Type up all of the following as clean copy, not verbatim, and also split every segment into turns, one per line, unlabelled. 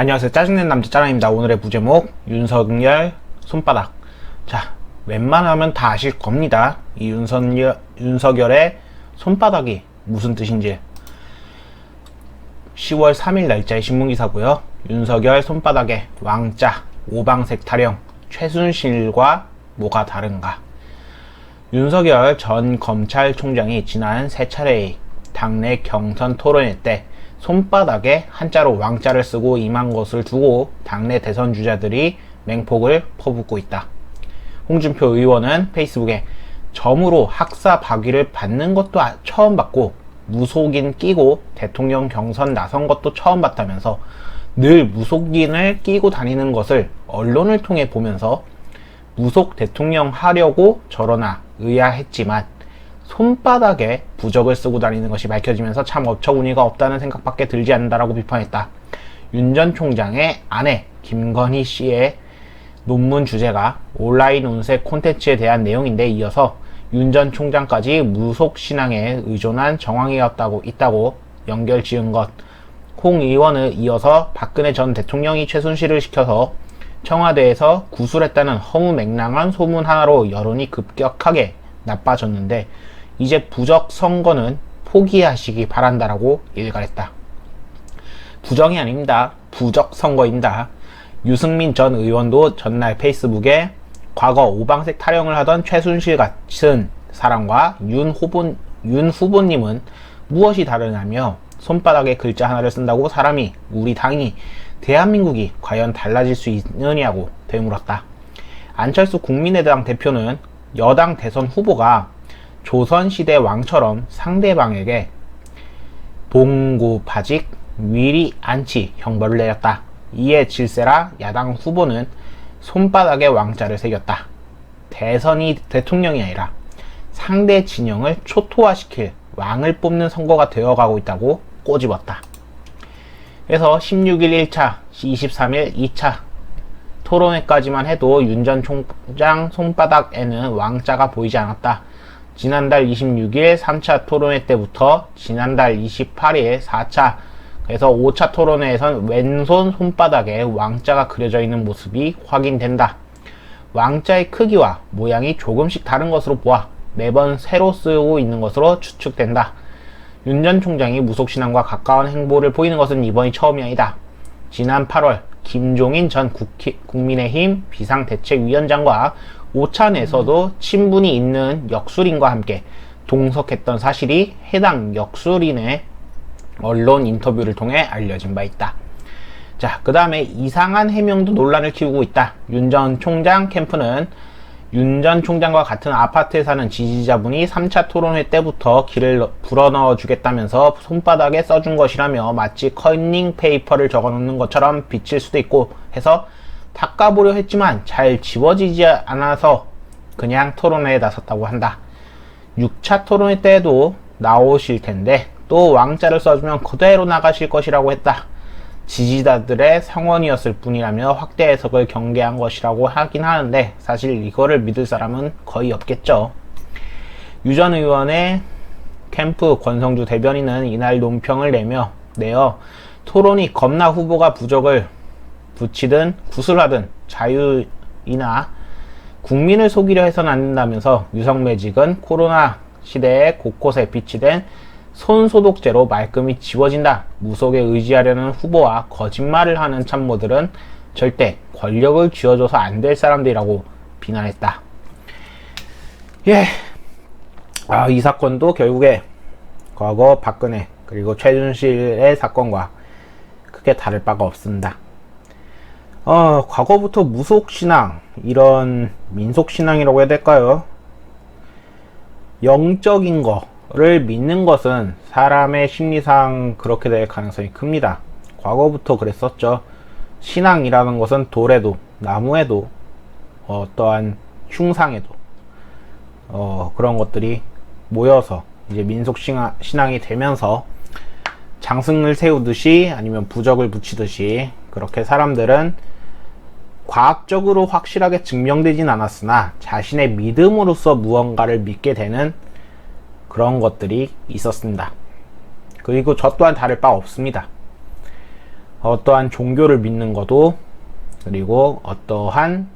안녕하세요. 짜증낸 남자 짜랑입니다. 오늘의 부제목 윤석열 손바닥. 자, 웬만하면 다 아실 겁니다. 이 윤석열의 손바닥이 무슨 뜻인지. 10월 3일 날짜의 신문기사고요. 윤석열 손바닥에 왕자 오방색 타령, 최순실과 뭐가 다른가. 윤석열 전 검찰총장이 지난 세 차례의 당내 경선 토론회 때 손바닥에 한자로 왕자를 쓰고 임한 것을 두고 당내 대선 주자들이 맹폭을 퍼붓고 있다. 홍준표 의원은 페이스북에 점으로 학사 박위를 받는 것도 처음 봤고 무속인 끼고 대통령 경선 나선 것도 처음 봤다면서 늘 무속인을 끼고 다니는 것을 언론을 통해 보면서 무속 대통령 하려고 저러나 의아했지만 손바닥에 부적을 쓰고 다니는 것이 밝혀지면서 참 어처구니가 없다는 생각밖에 들지 않는다라고 비판했다. 윤 전 총장의 아내 김건희 씨의 논문 주제가 온라인 운세 콘텐츠에 대한 내용인데, 이어서 윤 전 총장까지 무속 신앙에 의존한 있다고 연결 지은 것. 홍 의원은 이어서 박근혜 전 대통령이 최순실을 시켜서 청와대에서 구술했다는 허무맹랑한 소문 하나로 여론이 급격하게 나빠졌는데 이제 부적 선거는 포기하시기 바란다라고 일갈했다. 부정이 아닙니다. 부적 선거입니다. 유승민 전 의원도 전날 페이스북에 과거 오방색 타령을 하던 최순실 같은 사람과 윤 후보님은 무엇이 다르냐며 손바닥에 글자 하나를 쓴다고 사람이, 우리 당이, 대한민국이 과연 달라질 수 있느냐고 되물었다. 안철수 국민의당 대표는 여당 대선 후보가 조선시대 왕처럼 상대방에게 동고바직 위리 안치 형벌을 내렸다. 이에 질세라 야당 후보는 손바닥에 왕자를 새겼다. 대선이 대통령이 아니라 상대 진영을 초토화시킬 왕을 뽑는 선거가 되어가고 있다고 꼬집었다. 그래서 16일 1차, 23일 2차 토론회까지만 해도 윤 전 총장 손바닥에는 왕자가 보이지 않았다. 지난달 26일 3차 토론회 때부터 지난달 28일 4차, 그래서 5차 토론회에선 왼손 손바닥에 왕자가 그려져 있는 모습이 확인된다. 왕자의 크기와 모양이 조금씩 다른 것으로 보아 매번 새로 쓰고 있는 것으로 추측된다. 윤 전 총장이 무속신앙과 가까운 행보를 보이는 것은 이번이 처음이 아니다. 지난 8월 김종인 전 국민의힘 비상대책위원장과 오찬에서도 친분이 있는 역술인과 함께 동석했던 사실이 해당 역술인의 언론 인터뷰를 통해 알려진 바 있다. 자, 그 다음에 이상한 해명도 논란을 키우고 있다. 윤 전 총장 캠프는 윤 전 총장과 같은 아파트에 사는 지지자분이 3차 토론회 때부터 길을 불어넣어 주겠다면서 손바닥에 써준 것이라며 마치 커닝 페이퍼를 적어놓는 것처럼 비칠 수도 있고 해서 닦아보려 했지만 잘 지워지지 않아서 그냥 토론회에 나섰다고 한다. 6차 토론회 때에도 나오실 텐데 또 왕자를 써주면 그대로 나가실 것이라고 했다. 지지자들의 성원이었을 뿐이라며 확대 해석을 경계한 것이라고 하긴 하는데 사실 이거를 믿을 사람은 거의 없겠죠. 유 전 의원의 캠프 권성주 대변인은 이날 논평을 내어 토론이 겁나 후보가 부적을 붙이든 구슬하든 자유이나 국민을 속이려 해서는 안 된다면서 유성매직은 코로나 시대에 곳곳에 비치된 손소독제로 말끔히 지워진다. 무속에 의지하려는 후보와 거짓말을 하는 참모들은 절대 권력을 쥐어줘서 안 될 사람들이라고 비난했다. 예. 이 사건도 결국에 과거 박근혜 그리고 최순실의 사건과 크게 다를 바가 없습니다. 과거부터 무속신앙, 이런 민속신앙이라고 해야 될까요? 영적인 거를 믿는 것은 사람의 심리상 그렇게 될 가능성이 큽니다. 과거부터 그랬었죠. 신앙이라는 것은 돌에도, 나무에도, 어떠한 흉상에도, 그런 것들이 모여서 이제 민속신앙이 되면서 장승을 세우듯이 아니면 부적을 붙이듯이 그렇게 사람들은 과학적으로 확실하게 증명되진 않았으나 자신의 믿음으로써 무언가를 믿게 되는 그런 것들이 있었습니다. 그리고 저 또한 다를 바 없습니다. 어떠한 종교를 믿는 것도, 그리고 어떠한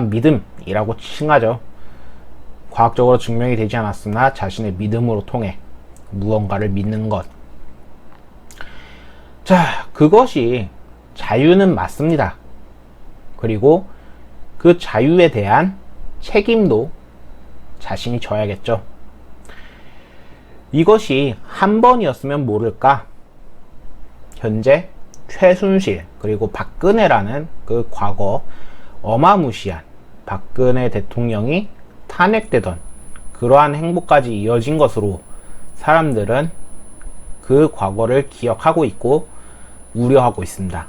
믿음이라고 칭하죠. 과학적으로 증명이 되지 않았으나 자신의 믿음으로 통해 무언가를 믿는 것. 자, 그것이 자유는 맞습니다. 그리고 그 자유에 대한 책임도 자신이 져야겠죠. 이것이 한 번이었으면 모를까? 현재 최순실 그리고 박근혜라는 그 과거 어마무시한 박근혜 대통령이 탄핵되던 그러한 행보까지 이어진 것으로 사람들은 그 과거를 기억하고 있고 우려하고 있습니다.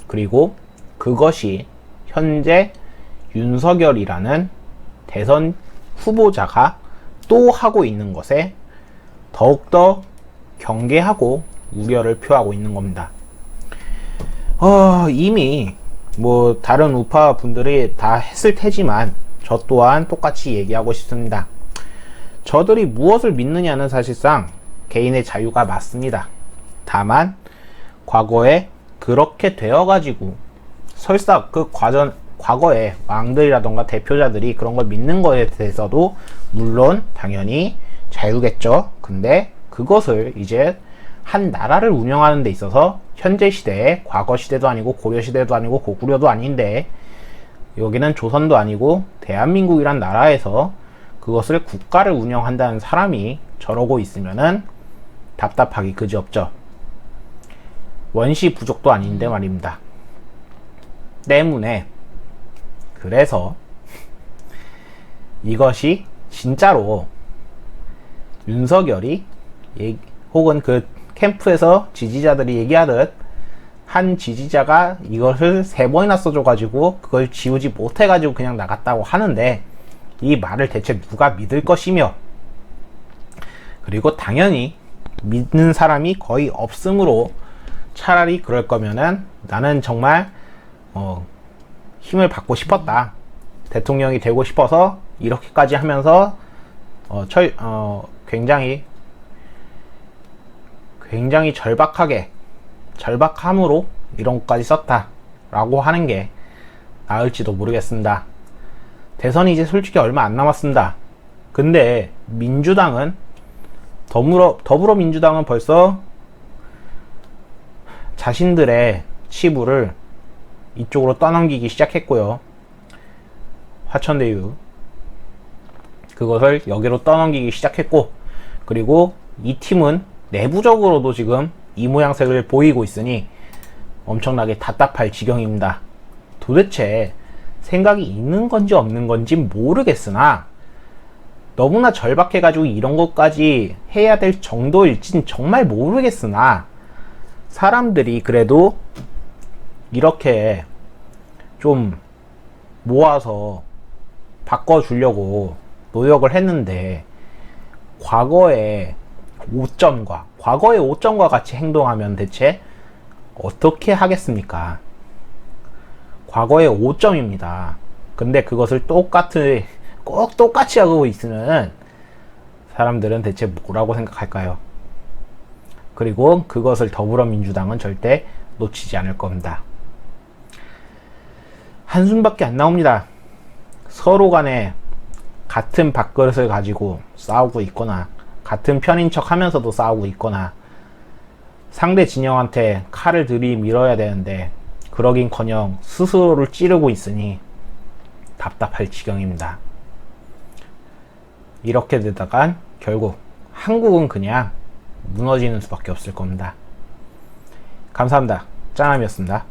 그리고 그것이 현재 윤석열이라는 대선 후보자가 또 하고 있는 것에 더욱더 경계하고 우려를 표하고 있는 겁니다. 이미 뭐 다른 우파 분들이 다 했을 테지만 저 또한 똑같이 얘기하고 싶습니다. 저들이 무엇을 믿느냐는 사실상 개인의 자유가 맞습니다. 다만 과거에 그렇게 되어가지고 설사 그 과거에 왕들이라던가 대표자들이 그런 걸 믿는 것에 대해서도 물론 당연히 자유겠죠. 근데 그것을 이제 한 나라를 운영하는 데 있어서 현재 시대에 과거 시대도 아니고 고려 시대도 아니고 고구려도 아닌데 여기는 조선도 아니고 대한민국이란 나라에서 그것을 국가를 운영한다는 사람이 저러고 있으면은 답답하기 그지없죠. 원시 부족도 아닌데 말입니다. 때문에 그래서 이것이 진짜로 윤석열이 혹은 그 캠프에서 지지자들이 얘기하듯 한 지지자가 이것을 3번이나 써줘가지고 그걸 지우지 못해가지고 그냥 나갔다고 하는데 이 말을 대체 누가 믿을 것이며, 그리고 당연히 믿는 사람이 거의 없으므로 차라리 그럴 거면은 나는 정말 힘을 받고 싶었다, 대통령이 되고 싶어서 이렇게까지 하면서 굉장히 절박함으로 이런 것까지 썼다 라고 하는 게 나을지도 모르겠습니다. 대선이 이제 솔직히 얼마 안 남았습니다. 근데 민주당은 더불어민주당은 벌써 자신들의 치부를 이쪽으로 떠넘기기 시작했고요. 화천대유 그것을 여기로 떠넘기기 시작했고, 그리고 이 팀은 내부적으로도 지금 이 모양새를 보이고 있으니 엄청나게 답답할 지경입니다. 도대체 생각이 있는 건지 없는 건지 모르겠으나 너무나 절박해가지고 이런 것까지 해야 될 정도일진 정말 모르겠으나 사람들이 그래도 이렇게 좀 모아서 바꿔주려고 노력을 했는데 과거의 오점과 같이 행동하면 대체 어떻게 하겠습니까? 과거의 오점입니다. 근데 그것을 꼭 똑같이 하고 있으면 사람들은 대체 뭐라고 생각할까요? 그리고 그것을 더불어민주당은 절대 놓치지 않을 겁니다. 한숨밖에 안 나옵니다. 서로 간에 같은 밥그릇을 가지고 싸우고 있거나 같은 편인 척 하면서도 싸우고 있거나 상대 진영한테 칼을 들이밀어야 되는데 그러긴커녕 스스로를 찌르고 있으니 답답할 지경입니다. 이렇게 되다간 결국 한국은 그냥 무너지는 수밖에 없을 겁니다. 감사합니다. 짱남이었습니다.